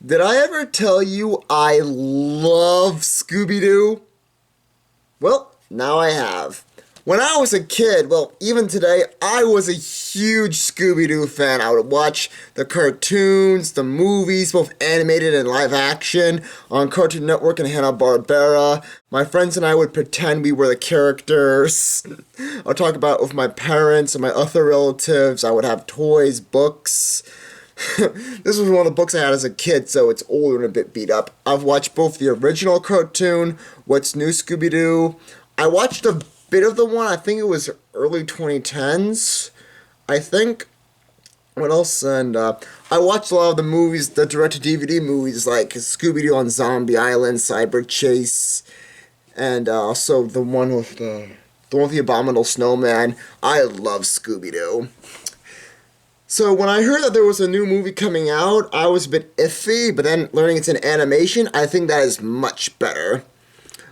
Did I ever tell you I love Scooby Doo? Well, now I have. When I was a kid, well, even today, I was a huge Scooby Doo fan. I would watch the cartoons, the movies, both animated and live action, on Cartoon Network and Hanna-Barbera. My friends and I would pretend we were the characters. I'd talk about it with my parents and my other relatives. I would have toys, books. This was one of the books I had as a kid, so it's older and a bit beat up. I've watched both the original cartoon, What's New Scooby Doo. I watched a bit of the one, I think it was early 2010s, I think. What else? And I watched a lot of the movies, the direct-to-DVD movies, like Scooby Doo on Zombie Island, Cyber Chase, and also the one with the Abominable Snowman. I love Scooby Doo. So when I heard that there was a new movie coming out, I was a bit iffy, but then learning it's an animation, I think that is much better.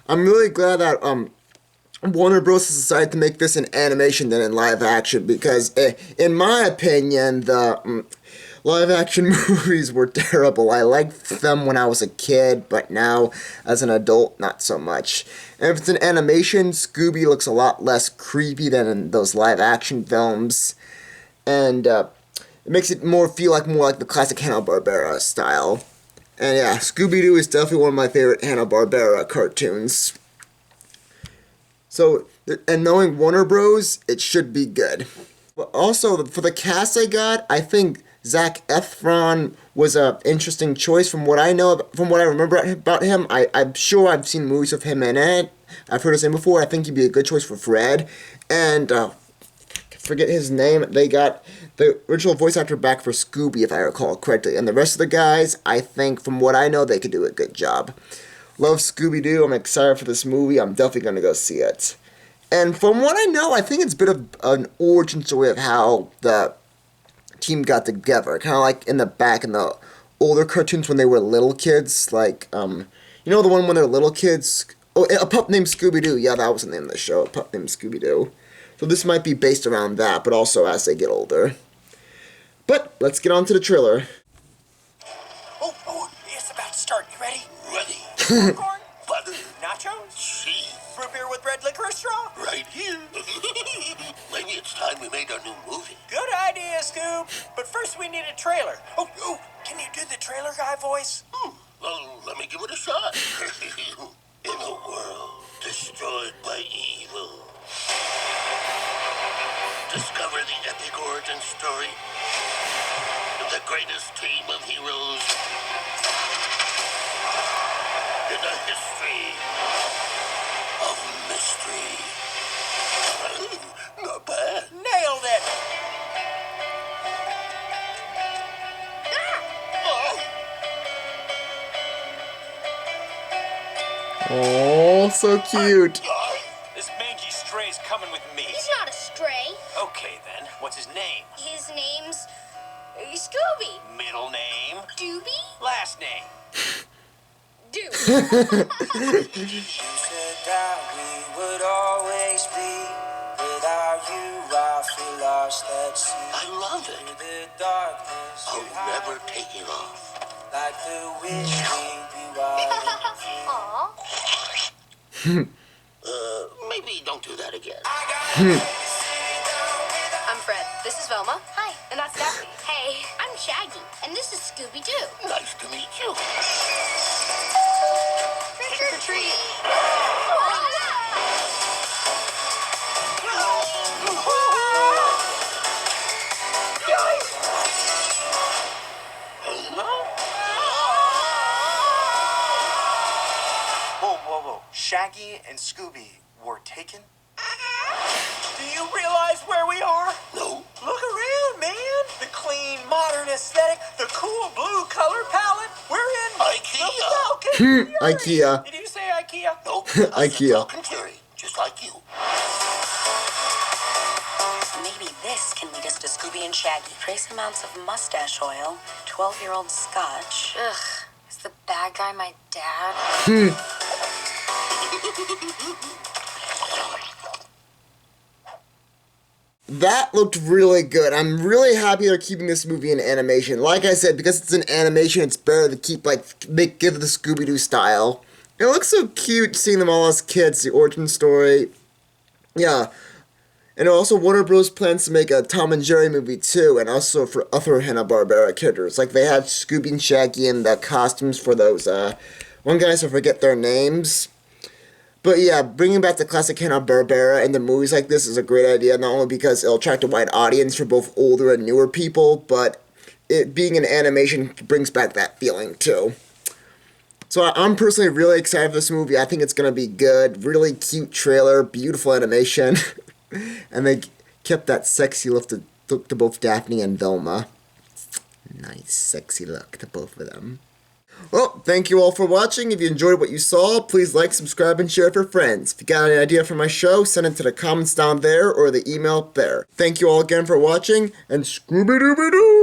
I'm really glad that Warner Bros. Has decided to make this in animation than in live action, because in my opinion, the live action movies were terrible. I liked them when I was a kid, but now as an adult, not so much. And if it's an animation, Scooby looks a lot less creepy than in those live action films. And it makes it feel more like the classic Hanna-Barbera style. And yeah, Scooby-Doo is definitely one of my favorite Hanna-Barbera cartoons. So, and knowing Warner Bros., it should be good. But also, for the cast I got, I think Zac Efron was an interesting choice. From what I know, from what I remember about him, I'm sure I've seen movies of him in it. I've heard his name before. I think he'd be a good choice for Fred. And, forget his name, they got the original voice actor back for Scooby, if I recall correctly. And the rest of the guys, I think, from what I know, they could do a good job. Love Scooby-Doo. I'm excited for this movie. I'm definitely going to go see it. And from what I know, I think it's a bit of an origin story of how the team got together. Kind of like in the older cartoons when they were little kids. Like, you know the one when they're little kids? Oh, A Pup Named Scooby-Doo. Yeah, that was the name of the show. A Pup Named Scooby-Doo. So this might be based around that, but also as they get older. But let's get on to the trailer. Oh, it's about to start. You ready? Ready. Popcorn? Butter? Nachos? Cheese? Root beer with red licorice straw? Right here. Maybe it's time we made our new movie. Good idea, Scoob. But first we need a trailer. Oh, can you do the trailer guy voice? Well, let me give it a shot. In a world destroyed by evil, discover the epic origin story of the greatest team of heroes in the history of mystery. Not bad. Nailed it! Oh, so cute. This mangy stray's coming with me. He's not a stray. Okay, then. What's his name? His name's Scooby. Middle name? Doobie? Last name? Doo. You said that we would always be. Without you, I feel lost at sea. I love it. Through the darkness, I'll you hide never take it off. like the wind we wild. Aw. Maybe don't do that again. I'm Fred. This is Velma. Hi. And that's Daphne. Hey. I'm Shaggy. And this is Scooby Doo. Nice to meet you. Trick or treat. Whoa. Shaggy and Scooby were taken? Do you realize where we are? No. Look around, man. The clean, modern aesthetic, the cool blue color palette. We're in IKEA. The Falcon Fury. IKEA. Did you say IKEA? Nope. IKEA. Falcon Fury, just like you. Maybe this can lead us to Scooby and Shaggy. Trace amounts of mustache oil, 12-year-old scotch. Ugh. Is the bad guy my dad? that looked really good. I'm really happy they're keeping this movie in animation. Like I said, because it's an animation, it's better to keep, give the Scooby Doo style. It looks so cute seeing them all as kids, the origin story. Yeah. And also, Warner Bros. Plans to make a Tom and Jerry movie too, and also for other Hanna-Barbera characters. Like, they had Scooby and Shaggy and the costumes for those, one guys, I forget their names. But yeah, bringing back the classic Hanna-Barbera into movies like this is a great idea, not only because it'll attract a wide audience for both older and newer people, but it being an animation brings back that feeling too. So I'm personally really excited for this movie. I think it's going to be good. Really cute trailer, beautiful animation. And they kept that sexy look to both Daphne and Velma. Nice, sexy look to both of them. Well, thank you all for watching. If you enjoyed what you saw, please like, subscribe, and share it for friends. If you got any idea for my show, send it to the comments down there or the email up there. Thank you all again for watching, and Scooby Dooby Doo!